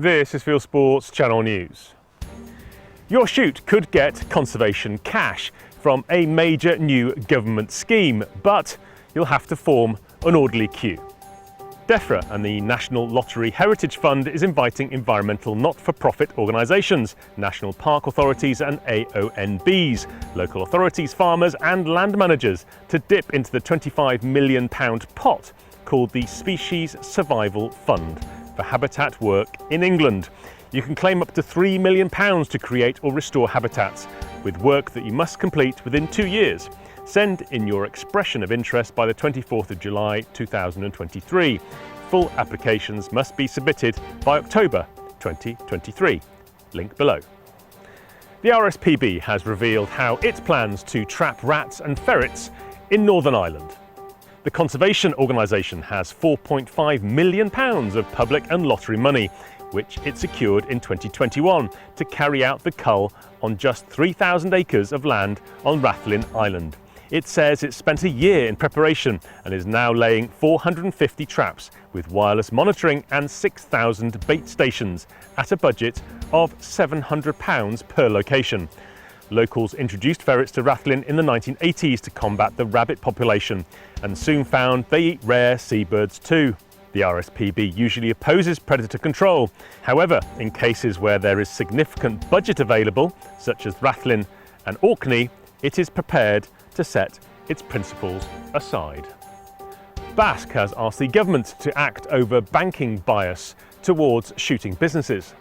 This is Fieldsports Channel News. Your shoot could get conservation cash from a major new government scheme, but you'll have to form an orderly queue. DEFRA and the National Lottery Heritage Fund is inviting environmental not-for-profit organisations, national park authorities and AONBs, local authorities, farmers and land managers to dip into the £25 million pot called the Species Survival Fund for habitat work in England. You can claim up to £3 million to create or restore habitats with work that you must complete within 2 years. Send in your expression of interest by the 24th of July 2023. Full applications must be submitted by October 2023. Link below. The RSPB has revealed how it plans to trap rats and ferrets in Northern Ireland. The conservation organisation has £4.5 million of public and lottery money, which it secured in 2021 to carry out the cull on just 3,000 acres of land on Rathlin Island. It says it spent a year in preparation and is now laying 450 traps with wireless monitoring and 6,000 bait stations at a budget of £700 per location. Locals introduced ferrets to Rathlin in the 1980s to combat the rabbit population and soon found they eat rare seabirds too. The RSPB usually opposes predator control. However, in cases where there is significant budget available, such as Rathlin and Orkney, it is prepared to set its principles aside. Basque has asked the government to act over banking bias towards shooting businesses.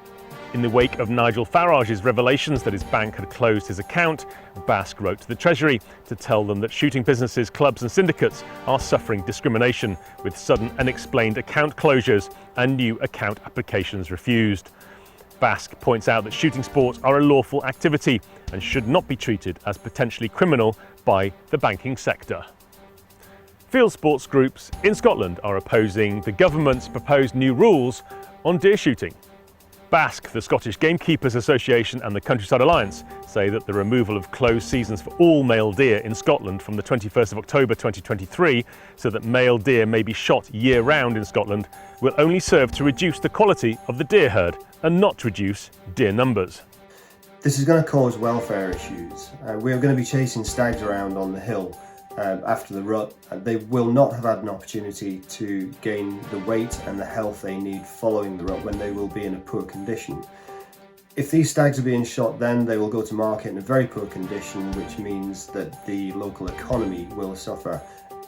In the wake of Nigel Farage's revelations that his bank had closed his account, Basque wrote to the Treasury to tell them that shooting businesses, clubs and syndicates are suffering discrimination with sudden unexplained account closures and new account applications refused. Basque points out that shooting sports are a lawful activity and should not be treated as potentially criminal by the banking sector. Field sports groups in Scotland are opposing the government's proposed new rules on deer shooting. Basque, the Scottish Gamekeepers Association and the Countryside Alliance say that the removal of closed seasons for all male deer in Scotland from the 21st of October 2023 so that male deer may be shot year-round in Scotland will only serve to reduce the quality of the deer herd and not reduce deer numbers. This is going to cause welfare issues. We are going to be chasing stags around on the hill after the rut, and they will not have had an opportunity to gain the weight and the health they need following the rut when they will be in a poor condition. If these stags are being shot then, they will go to market in a very poor condition, which means that the local economy will suffer,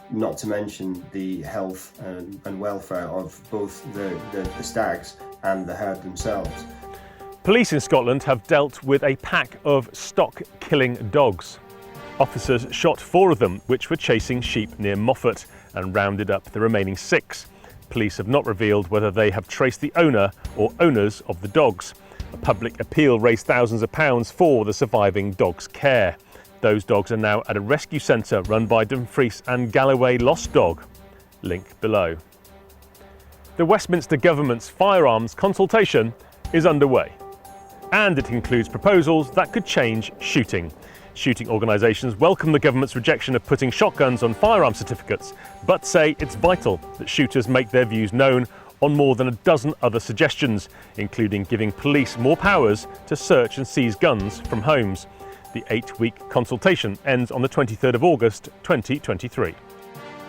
not to mention the health and welfare of both the stags and the herd themselves. Police in Scotland have dealt with a pack of stock-killing dogs. Officers shot 4 of them, which were chasing sheep near Moffat, and rounded up the remaining 6. Police have not revealed whether they have traced the owner or owners of the dogs. A public appeal raised thousands of pounds for the surviving dogs' care. Those dogs are now at a rescue centre run by Dumfries and Galloway Lost Dog. Link below. The Westminster Government's firearms consultation is underway, and it includes proposals that could change shooting. Shooting organisations welcome the government's rejection of putting shotguns on firearm certificates, but say it's vital that shooters make their views known on more than a dozen other suggestions, including giving police more powers to search and seize guns from homes. The 8-week consultation ends on the 23rd of August 2023.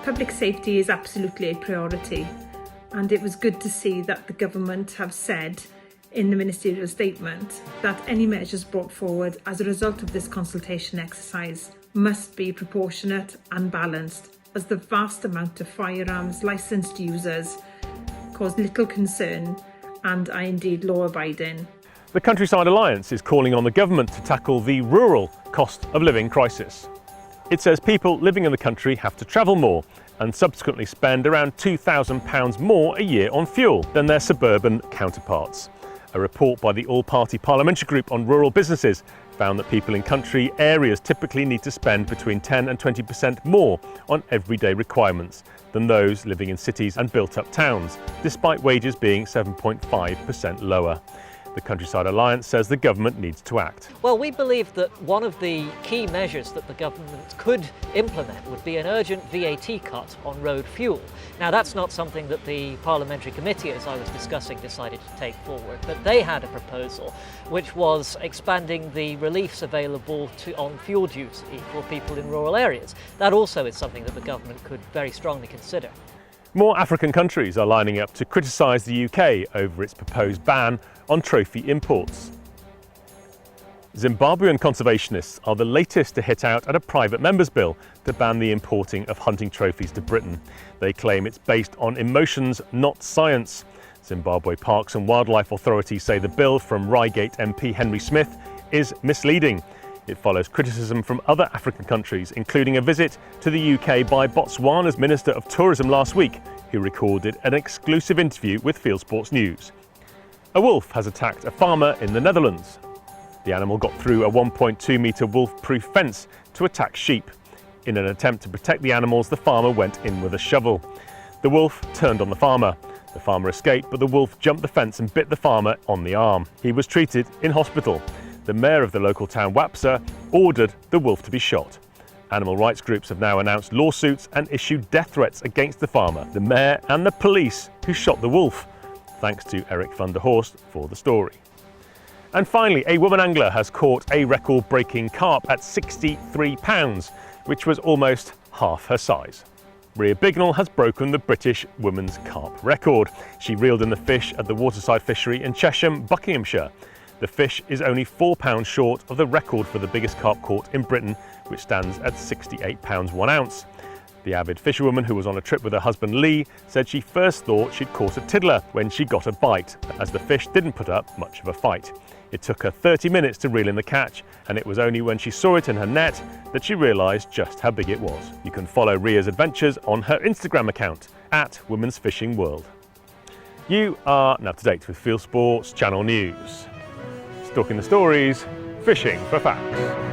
Public safety is absolutely a priority, and it was good to see that the government have said in the ministerial statement that any measures brought forward as a result of this consultation exercise must be proportionate and balanced, as the vast amount of firearms licensed users cause little concern and are indeed law-abiding. The Countryside Alliance is calling on the government to tackle the rural cost of living crisis. It says people living in the country have to travel more and subsequently spend around £2,000 more a year on fuel than their suburban counterparts. A report by the All-Party Parliamentary Group on Rural Businesses found that people in country areas typically need to spend between 10 and 20% more on everyday requirements than those living in cities and built-up towns, despite wages being 7.5% lower. The Countryside Alliance says the government needs to act. Well, we believe that one of the key measures that the government could implement would be an urgent VAT cut on road fuel. Now, that's not something that the parliamentary committee, as I was discussing, decided to take forward, but they had a proposal which was expanding the reliefs available on fuel duty for people in rural areas. That also is something that the government could very strongly consider. More African countries are lining up to criticise the UK over its proposed ban on trophy imports. Zimbabwean conservationists are the latest to hit out at a private member's bill to ban the importing of hunting trophies to Britain. They claim it's based on emotions, not science. Zimbabwe Parks and Wildlife Authority say the bill from Reigate MP Henry Smith is misleading. It follows criticism from other African countries, including a visit to the UK by Botswana's Minister of Tourism last week, who recorded an exclusive interview with Fieldsports News. A wolf has attacked a farmer in the Netherlands. The animal got through a 1.2-metre wolf-proof fence to attack sheep. In an attempt to protect the animals, the farmer went in with a shovel. The wolf turned on the farmer. The farmer escaped, but the wolf jumped the fence and bit the farmer on the arm. He was treated in hospital. The mayor of the local town, Wapsa, ordered the wolf to be shot. Animal rights groups have now announced lawsuits and issued death threats against the farmer, the mayor and the police who shot the wolf. Thanks to Eric van der Horst for the story. And finally, a woman angler has caught a record-breaking carp at 63 pounds, which was almost half her size. Ria Bignell has broken the British women's carp record. She reeled in the fish at the waterside fishery in Chesham, Buckinghamshire. The fish is only £4 short of the record for the biggest carp caught in Britain, which stands at £68 1 ounce. The avid fisherwoman, who was on a trip with her husband Lee, said she first thought she'd caught a tiddler when she got a bite, as the fish didn't put up much of a fight. It took her 30 minutes to reel in the catch, and it was only when she saw it in her net that she realised just how big it was. You can follow Ria's adventures on her Instagram account, @Women's Fishing World. You are now up to date with Fieldsports Channel News. Stalking the stories, fishing for facts.